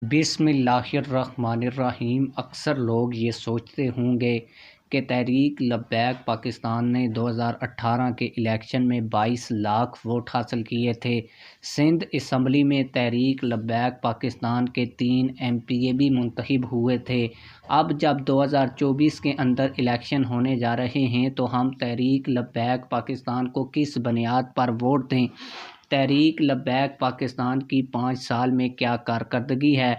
बिस्मिल्लाहिर्रहमानिर्रहीम। अक्सर लोग ये सोचते होंगे कि तहरीक लब्बैक पाकिस्तान ने 2018 के इलेक्शन में 22 लाख वोट हासिल किए थे। सिंध असम्बली में तहरीक लब्बैक पाकिस्तान के 3 MPA भी मुंतखब हुए थे। अब जब 2024 के अंदर इलेक्शन होने जा रहे हैं तो हम तहरीक लब्बैक पाकिस्तान को किस बुनियाद पर वोट दें। तहरीक लब्बैक पाकिस्तान की 5 साल में क्या कारकर्दगी है,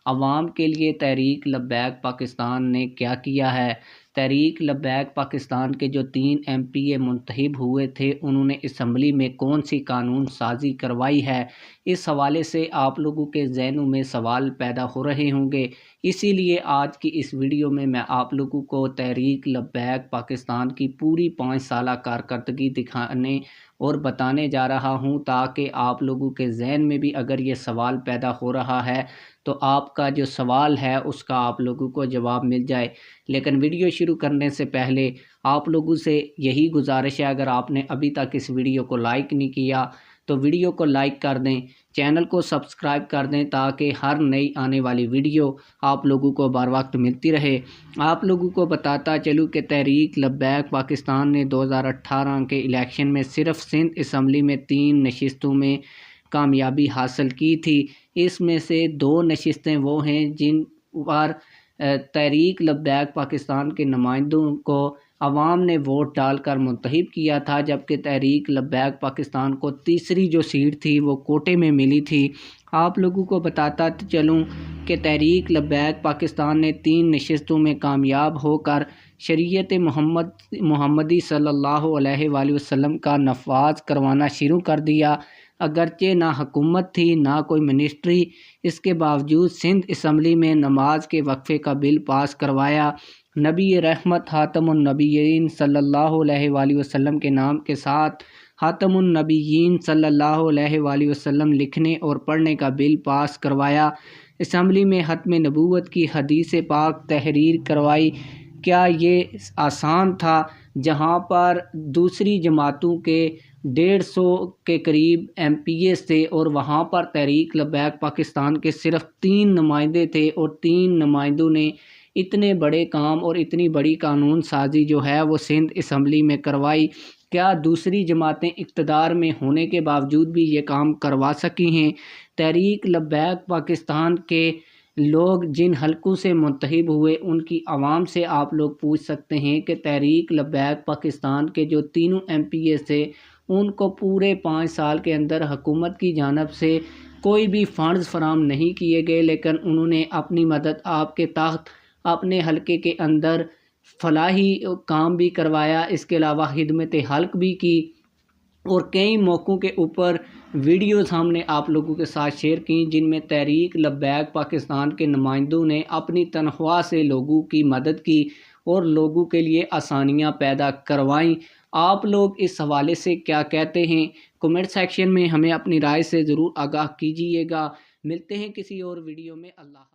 अवाम के लिए तहरीक लब्बैक पाकिस्तान ने क्या किया है। तहरीक लब्बैक पाकिस्तान के जो 3 MPA मुंतखब हुए थे उन्होंने असम्बली में कौन सी कानून साजी करवाई है। इस हवाले से आप लोगों के जहनों में सवाल पैदा हो रहे होंगे, इसीलिए आज की इस वीडियो में मैं आप लोगों को तहरीक लब्बैक पाकिस्तान की पूरी 5 साला कारकर्दगी दिखाने और बताने जा रहा हूं, ताकि आप लोगों के जहन में भी अगर ये सवाल पैदा हो रहा है तो आपका जो सवाल है उसका आप लोगों को जवाब मिल जाए। लेकिन वीडियो शुरू करने से पहले आप लोगों से यही गुजारिश है, अगर आपने अभी तक इस वीडियो को लाइक नहीं किया तो वीडियो को लाइक कर दें, चैनल को सब्सक्राइब कर दें, ताकि हर नई आने वाली वीडियो आप लोगों को बर वक्त मिलती रहे। आप लोगों को बताता चलूँ कि तहरीक लब्बैक पाकिस्तान ने 2018 के इलेक्शन में सिर्फ सिंध असम्बली में 3 नशिस्तों में कामयाबी हासिल की थी। इसमें से 2 नशिस्तें वो हैं जिन पर तहरीक लब्बैक पाकिस्तान के नुमाइंदों को अवाम ने वोट डालकर मुंतखब किया था, जबकि तहरीक लब्बैक पाकिस्तान को तीसरी जो सीट थी वो कोटे में मिली थी। आप लोगों को बताता चलूँ कि तहरीक लब्बैक पाकिस्तान ने 3 नशिस्तों में कामयाब होकर शरीयत मुहम्मदी सल्लल्लाहु अलैहि वसल्लम का नफाज करवाना शुरू कर दिया। अगरचे ना हुकूमत थी ना कोई मिनिस्ट्री, इसके बावजूद सिंध असम्बली में नमाज के वक्फे का बिल पास करवाया। नबी रहमत ख़ातमुन नबिय्यीन सल्लल्लाहु अलैहि वसल्लम के नाम के साथ ख़ातमुन नबिय्यीन सल्लल्लाहु अलैहि वसल्लम लिखने और पढ़ने का बिल पास करवाया। असम्बली में ख़त्म नबूवत की हदीस पाक तहरीर करवाई। क्या ये आसान था? जहाँ पर दूसरी जमातों के 150 के करीब MPA थे और वहाँ पर तहरीक लब्बैक पाकिस्तान के सिर्फ 3 नुमाइंदे थे, और 3 नुमाइंदों ने इतने बड़े काम और इतनी बड़ी कानून साजी जो है वो सिंध असम्बली में करवाई। क्या दूसरी जमातें इक़्तिदार में होने के बावजूद भी ये काम करवा सकी हैं? तहरीक लब्बैक पाकिस्तान के लोग जिन हलकों से मुंतखब हुए उनकी आवाम से आप लोग पूछ सकते हैं कि तहरीक लब्बैक पाकिस्तान के जो तीनों MPA थे उनको पूरे 5 साल के अंदर हुकूमत की जानिब से कोई भी फ़ंड्स फराहम नहीं किए गए, लेकिन उन्होंने अपनी मदद आपके तहत अपने हलके के अंदर फलाही काम भी करवाया, इसके अलावा खिदमत हल्क भी की, और कई मौक़ों के ऊपर वीडियोज़ हमने आप लोगों के साथ शेयर की जिनमें तहरीक लब्बैक पाकिस्तान के नुमाइंदों ने अपनी तनख्वाह से लोगों की मदद की और लोगों के लिए आसानियां पैदा करवाईं। आप लोग इस हवाले से क्या कहते हैं? कमेंट सेक्शन में हमें अपनी राय से ज़रूर आगाह कीजिएगा। मिलते हैं किसी और वीडियो में। अल्लाह।